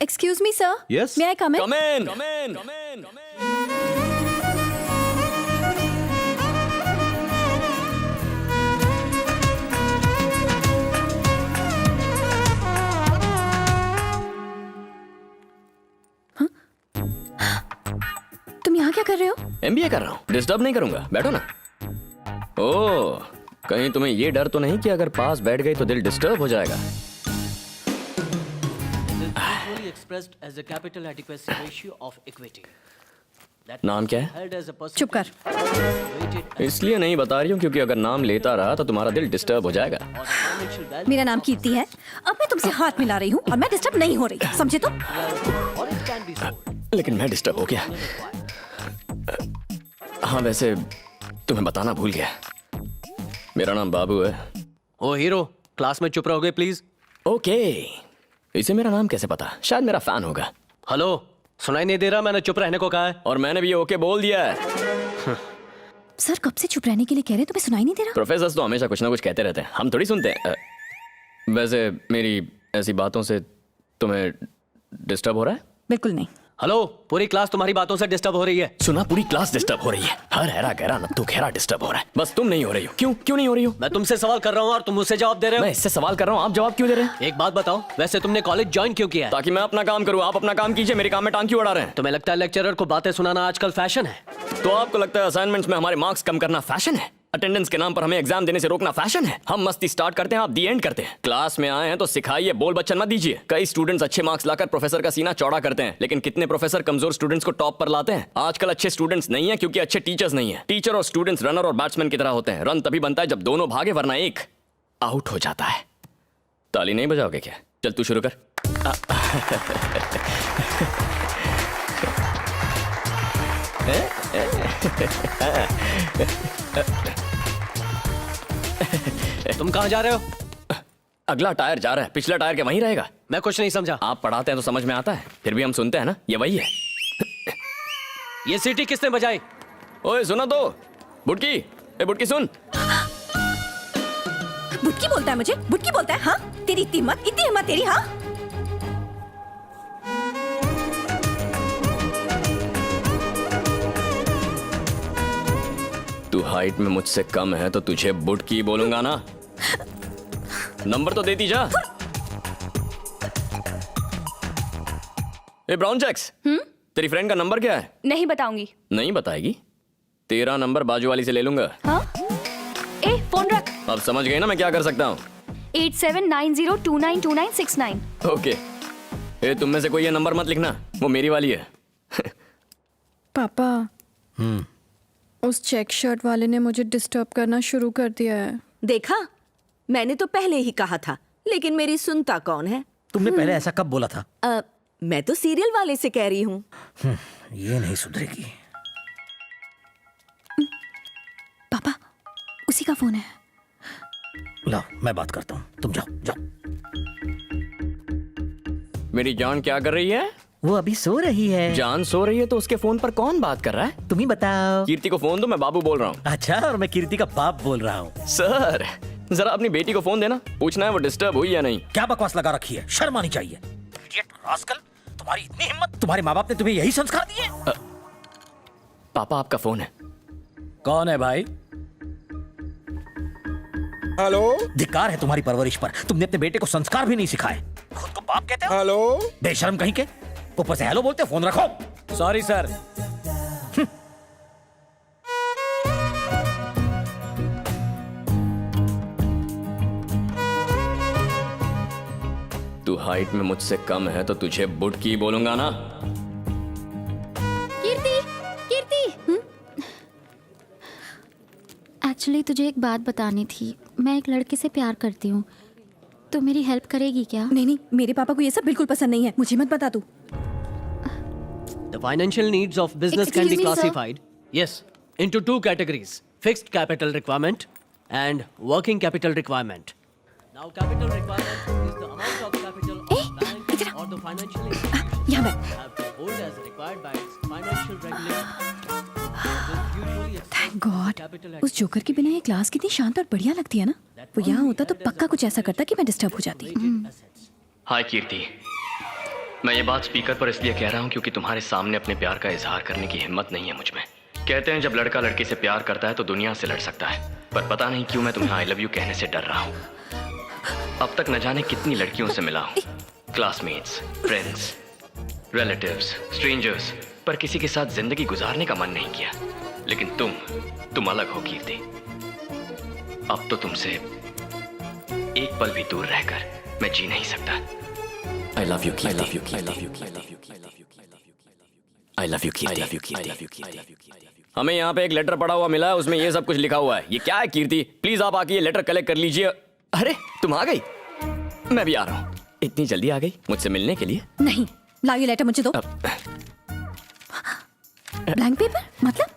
Excuse me, sir. Yes? May I come in? Come in. Come in. Come in. Come in. तुम यहाँ क्या कर रहे हो? MBA कर रहा हूँ, डिस्टर्ब नहीं करूंगा, बैठो ना। ओह, कहीं तुम्हें ये डर तो नहीं कि अगर पास बैठ गई तो दिल डिस्टर्ब हो जाएगा? Usually expressed as a capital adequacy ratio of equity. That नाम क्या है? held as a चुप कर। weighted इसलिए नहीं बता रही हूँ क्योंकि अगर नाम लेता रहा तो तुम्हारा दिल डिस्टर्ब हो जाएगा। or the financial value मेरा नाम कीर्ति है। अब मैं तुमसे हाथ मिला रही हूँ और मैं डिस्टर्ब नहीं हो रही, समझे तुम? or it can be sold. लेकिन मैं डिस्टर्ब हो गया। हाँ, वैसे तुम्हें बताना भूल गया, मेरा नाम बाबू है। ओ हीरो, क्लास में चुप रहोगे प्लीज। ओके, इसे मेरा नाम कैसे पता? शायद मेरा फैन होगा। हेलो, सुनाई नहीं दे रहा? मैंने चुप रहने को कहा है। और मैंने भी ओके बोल दिया है। सर कब से चुप रहने के लिए कह रहे हैं, तुम्हें सुनाई नहीं दे रहा? प्रोफेसर तो हमेशा कुछ ना कुछ कहते रहते हैं, हम थोड़ी सुनते हैं। वैसे मेरी ऐसी बातों से तुम्हें डिस्टर्ब हो रहा है? बिल्कुल नहीं। हेलो, पूरी क्लास तुम्हारी बातों से डिस्टर्ब हो रही है। सुना, पूरी क्लास डिस्टर्ब हो रही है। हर हैरा गहरा नत्थु घेरा डिस्टर्ब हो रहा है, बस तुम नहीं हो रही हो। क्यों नहीं हो रही हो? मैं तुमसे सवाल कर रहा हूँ और तुम मुझसे जवाब दे रहे मैं हो। इससे सवाल कर रहा हूँ, आप जवाब क्यों दे रहे हैं? एक बात बताओ, वैसे तुमने कॉलेज ज्वाइन क्यों किया है? ताकि मैं अपना काम करूँ, आप अपना काम कीजिए, मेरे काम में टांग क्यों अड़ा रहे हैं? तुम्हें लगता है लेक्चरर को बातें सुनाना आजकल फैशन है? तो आपको लगता है असाइनमेंट्स में हमारे मार्क्स कम करना फैशन है? अटेंडेंस के नाम पर हमें एग्जाम देने से रोकना फैशन है? हम मस्ती स्टार्ट करते हैं, आप दी एंड करते हैं। क्लास में आए हैं तो सिखाइए, बोल बच्चन मत दीजिए। कई स्टूडेंट्स अच्छे मार्क्स लाकर प्रोफेसर का सीना चौड़ा करते हैं, लेकिन कितने प्रोफेसर कमजोर स्टूडेंट्स को टॉप पर लाते हैं? आजकल अच्छे स्टूडेंट्स नहीं है क्योंकि अच्छे टीचर्स नहीं है। टीचर और स्टूडेंट्स रनर और बैट्समैन की तरह होते हैं। रन तभी बनता है जब दोनों भागे, वरना एक आउट हो जाता है। ताली नहीं बजाओगे क्या? चल तू शुरू कर। तुम कहाँ जा रहे हो? अगला टायर जा रहा है, पिछला टायर क्या वहीं रहेगा? मैं कुछ नहीं समझा। आप पढ़ाते हैं तो समझ में आता है, फिर भी हम सुनते हैं ना, ये वही है। ये सीटी किसने बजाई? ओए सुना तो, बुटकी, ए बुटकी सुन। बुटकी बोलता है मुझे? बुटकी बोलता है? हाँ, तेरी इतनी हिम्मत तेरी? हाँ, तू हाइट में मुझसे कम है तो तुझे बुटकी बोलूंगा ना। नंबर तो देती जा। ए ब्राउन चेक्स, तेरी फ्रेंड का नंबर क्या है? नहीं बताऊंगी। नहीं बताएगी? तेरा नंबर बाजू वाली से ले लूंगा। हाँ? ए फोन रख। अब समझ गई ना मैं क्या कर सकता हूँ? 8790292969। ओके। ए तुम में से कोई ये नंबर मत लिखना, वो मेरी वाली है। पापा। उस चेक शर्ट वाले ने मुझे डिस्टर्ब करना शुरू कर दिया है। देखा, मैंने तो पहले ही कहा था, लेकिन मेरी सुनता कौन है? तुमने पहले ऐसा कब बोला था? मैं तो सीरियल वाले से कह रही हूँ। ये नहीं सुधरेगी। पापा, उसी का फोन है। लाओ, मैं बात करता हूँ, तुम जाओ जाओ। मेरी जान क्या कर रही है? वो अभी सो रही है। जान सो रही है तो उसके फोन पर कौन बात कर रहा है? तुम ही बताओ। कीर्ति को फोन दो, मैं बाबू बोल रहा हूँ। अच्छा, और मैं कीर्ति का बाप बोल रहा हूँ। सर, जरा अपनी बेटी को फोन देना, पूछना है वो डिस्टर्ब हुई या नहीं। क्या बकवास लगा रखी है, शर्म आनी चाहिए। इडियट रास्कल, तुम्हारी इतनी हिम्मत? तुम्हारे माँ बाप ने तुम्हें यही संस्कार दिए? पापा आपका फोन है। कौन है भाई? हेलो धिक्कार है तुम्हारी परवरिश पर, तुमने अपने बेटे को संस्कार भी नहीं सिखाए। खुद को बाप कहते हो? हेलो बेशर्म कहीं के, ऊपर से हेलो बोलते हो। फोन रखो। Sorry sir. तू हाइट में मुझसे कम है तो तुझे बुटकी बोलूंगा ना। कीर्ति, कीर्ति। एक्चुअली तुझे एक बात बतानी थी। मैं एक लड़के से प्यार करती हूँ, तो मेरी हेल्प करेगी क्या? नहीं, मेरे पापा को ये सब बिल्कुल पसंद नहीं है, मुझे मत बता तू। The financial needs of business can be Excuse me, sir. classified, yes, into two categories: fixed capital requirement and working capital requirement. Now, capital requirement is the amount of capital a bank इधर or the financial institution यहाँ बैठ। have to hold as required by its financial regulator. This usually exceeds thank God, capital उस joker के बिना ये class कितनी शांत और बढ़िया लगती है ना। वो यहाँ होता तो पक्का कुछ ऐसा करता कि मैं डिस्टर्ब हो जाती। assets. हाय कीर्ति, मैं ये बात स्पीकर पर इसलिए कह रहा हूँ क्योंकि तुम्हारे सामने अपने प्यार का इजहार करने की हिम्मत नहीं है मुझ में। कहते हैं जब लड़का लड़की से प्यार करता है तो दुनिया से लड़ सकता है, पर पता नहीं क्यों मैं तुम्हें आई लव यू कहने से डर रहा हूँ। अब तक न जाने कितनी लड़कियों से मिला हूँ, क्लासमेट्स, फ्रेंड्स, रिलेटिव्स, स्ट्रेंजर्स, पर किसी के साथ जिंदगी गुजारने का मन नहीं किया। लेकिन तुम अलग हो कीर्ति। अब तो तुमसे एक पल भी दूर रहकर मैं जी नहीं सकता। I love you, Keerti. I love you, Keerti. I love you, Keerti. I love you, Keerti. I love you, Keerti. I love you, Keerti. हमें यहाँ पे एक लेटर पड़ा हुआ मिला है, उसमें ये सब कुछ लिखा हुआ है। ये क्या है कीर्ति? प्लीज आप आके ये लेटर कलेक्ट कर लीजिए। अरे तुम आ गई? मैं भी आ रहा हूँ। इतनी जल्दी आ गई मुझसे मिलने के लिए? नहीं, लाओ ये लेटर मुझे दो। ब्लैंक पेपर मतलब?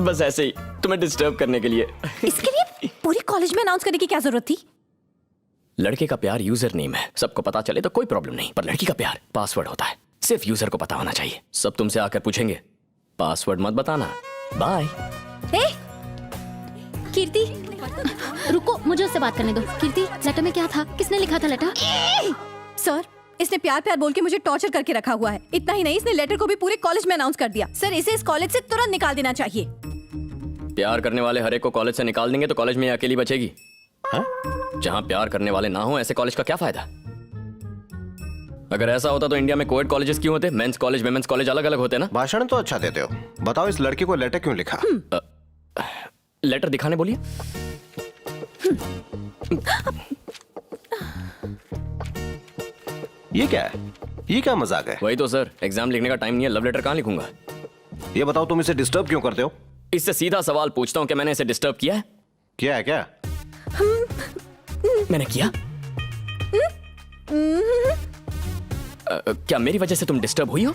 बस ऐसे ही तुम्हें डिस्टर्ब करने के लिए। इसके लिए पूरी कॉलेज में अनाउंस करने की क्या जरूरत थी? लड़के का प्यार यूजर नेम है, सबको पता चले तो कोई प्रॉब्लम नहीं, पर लड़की का प्यार पासवर्ड होता है, सिर्फ यूजर को पता होना चाहिए। सब तुमसे आकर पूछेंगे, पासवर्ड मत बताना। बाय। कीर्ति रुको, मुझे उससे बात करने दो। कीर्ति, लेटर में क्या था? किसने लिखा था लेटर? सर, इसने प्यार प्यार बोल के मुझे टॉर्चर करके रखा हुआ है। इतना ही नहीं, इसने लेटर को भी पूरे कॉलेज में अनाउंस कर दिया। सर, इसे इस कॉलेज से तुरंत निकाल देना चाहिए। प्यार करने वाले हर एक को कॉलेज से निकाल देंगे तो कॉलेज में ये अकेली बचेगी। जहां प्यार करने वाले ना हो, ऐसे कॉलेज का क्या फायदा? अगर ऐसा होता तो इंडिया में कोएड कॉलेजेस क्यों होते? मेंस कॉलेज, विमेंस कॉलेज अलग अलग होते ना। भाषण तो अच्छा देते हो, बताओ इस लड़की को लेटर क्यों लिखा? लेटर दिखाने बोलिए। ये क्या है? ये क्या मजाक है? वही तो सर, एग्जाम लिखने का टाइम नहीं है, लव लेटर कहाँ लिखूंगा? ये बताओ तुम इसे डिस्टर्ब क्यों करते हो? इससे सीधा सवाल पूछता हूँ कि मैंने इसे डिस्टर्ब किया है? क्या है क्या? मैंने किया? क्या मेरी वजह से तुम डिस्टर्ब हुई हो?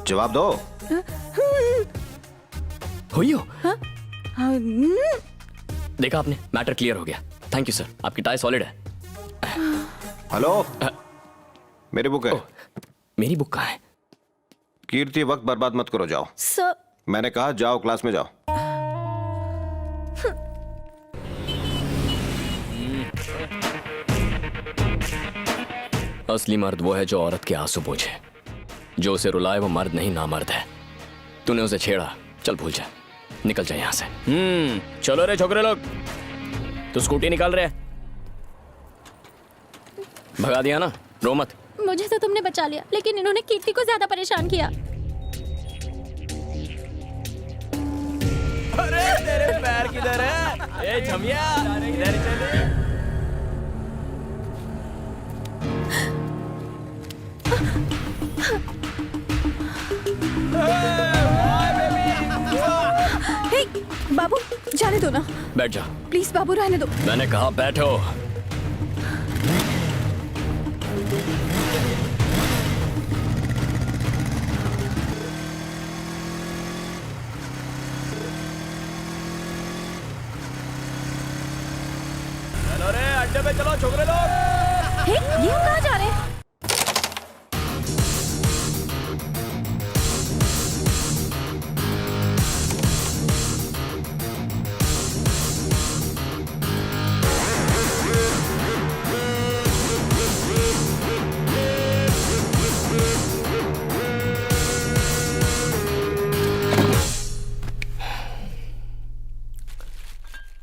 जवाब दो। हुई हो? देखा आपने, मैटर क्लियर हो गया। थैंक यू सर, आपकी टाई सॉलिड है। हेलो, मेरी बुक है। मेरी बुक कहाँ है? कीर्ति, वक्त बर्बाद मत करो, जाओ। सर, मैंने कहा जाओ, क्लास में जाओ। असली मर्द वो है जो औरत के आंसू पोंछे। जो उसे रुलाए वो मर्द नहीं, नामर्द है। तूने उसे छेड़ा, चल भूल जा, निकल जा यहाँ से। चलो रे छोकरे लोग, तू स्कूटी निकाल रहे? भगा दिया ना, रो मत। मुझे तो तुमने बचा लिया, लेकिन इन्होंने कीर्ति को ज्यादा परेशान किया। अरे तेरे पैर किधर है? ए झमिया, इधर चल। हे, बाबू जाने दो ना। बैठ जा। प्लीज बाबू, रहने दो। मैंने कहा बैठो। चलो रे, अड्डे पे चलो छोकरे लोग। हे, ये हम कहाँ जा रहे हैं?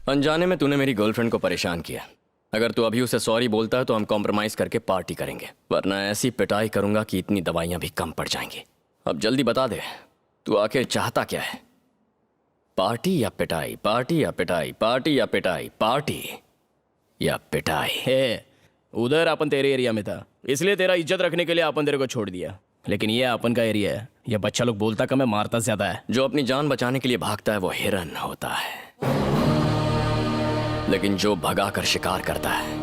अनजाने में तूने मेरी गर्लफ्रेंड को परेशान किया। अगर तू अभी उसे सॉरी बोलता है तो हम कॉम्प्रोमाइज करके पार्टी करेंगे, वरना ऐसी पिटाई करूंगा कि इतनी दवाइयां भी कम पड़ जाएंगी। अब जल्दी बता दे, तू आखिर चाहता क्या है? पार्टी या पिटाई? पार्टी या पिटाई? पार्टी या पिटाई? पार्टी या पिटाई? हे, उधर अपन तेरे एरिया में था, इसलिए तेरा इज्जत रखने के लिए अपन तेरे को छोड़ दिया, लेकिन ये अपन का एरिया है। ये बच्चा लोग बोलता कम है, मारता ज्यादा है। जो अपनी जान बचाने के लिए भागता है वो हिरन होता है, लेकिन जो भगाकर शिकार करता है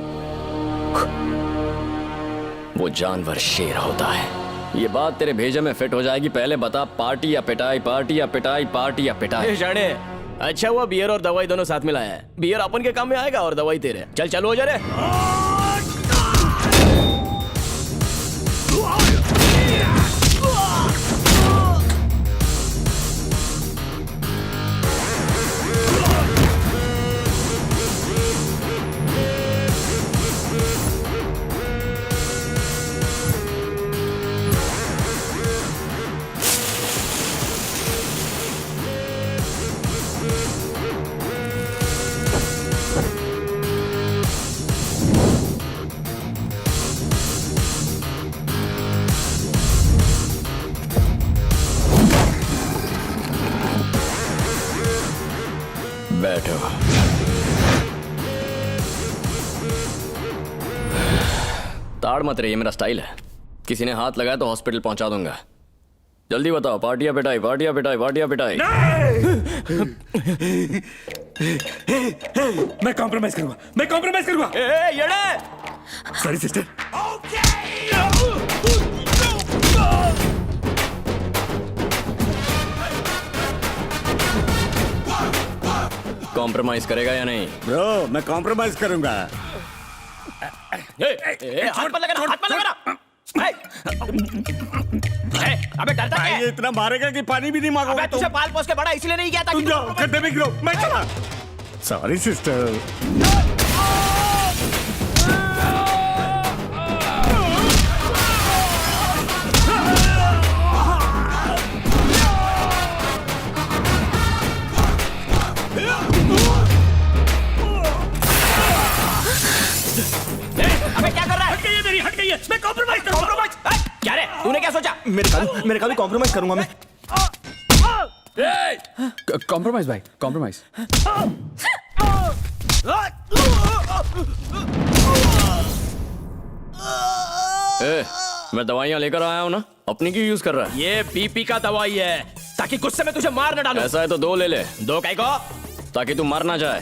वो जानवर शेर होता है। ये बात तेरे भेजे में फिट हो जाएगी। पहले बता, पार्टी या पिटाई? पार्टी या पिटाई? पार्टी या पिटाई? जाने, अच्छा हुआ बियर और दवाई दोनों साथ में लाया है। बियर अपन के काम में आएगा और दवाई तेरे। चल चलो हो जा रे। ताड़ मत रही, ये मेरा स्टाइल है। किसी ने हाथ लगाया तो हॉस्पिटल पहुंचा दूंगा। जल्दी बताओ, पार्टिया पिटाई, पार्टिया पिटाई, पार्टिया पिटाई। मैं कॉम्प्रोमाइज करूंगा, मैं कॉम्प्रोमाइज करूंगा। Sorry sister. कॉम्प्रोमाइज करेगा या नहीं? ब्रो मैं कॉम्प्रोमाइज करूंगा। हाथ पर लगाना, हाथ पर लगाना। अबे डरता क्या है? ये इतना मारेगा कि पानी भी नहीं मांगोगे। अबे तुझे पाल पोस के बड़ा इसलिए नहीं किया था। तुम जाओ गड्ढे में गिरो, मैं चला। Sorry sister. अबे क्या कर रहा है? हट गई है मेरी, हट गई है। मैं कॉम्प्रोमाइज करूंगा। कॉम्प्रोमाइज? क्या रे? तूने क्या सोचा? मेरे का भी कॉम्प्रोमाइज करूंगा मैं। कॉम्प्रोमाइज भाई, कॉम्प्रोमाइज। मैं दवाइयाँ लेकर आया हूँ ना, अपनी क्यों यूज कर रहा है? ये बीपी का दवाई है, ताकि गुस्से में तुझे मार न डालूं। ऐसा है तो 2 ले ले। 2 काय को? ताकि तू मर ना जाए।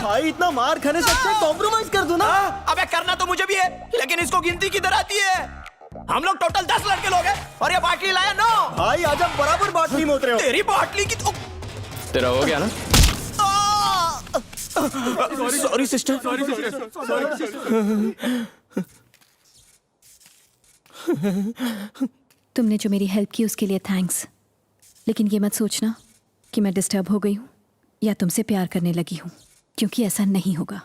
भाई इतना मार खाने से अच्छा कॉम्प्रोमाइज कर दो ना। अबे करना तो मुझे भी है, लेकिन इसको गिनती किधर आती है? हम लोग टोटल 10 लड़के लोग हैं और ये बाटली लाया 9। भाई आज आप बराबर बाटली में उतरे हो। तेरी बाटली की तो... तेरा हो गया ना? Sorry sister. तुमने जो मेरी हेल्प की उसके लिए थैंक्स, लेकिन ये मत सोचना कि मैं डिस्टर्ब हो गई हूँ या तुमसे प्यार करने लगी हूँ, क्योंकि ऐसा नहीं होगा।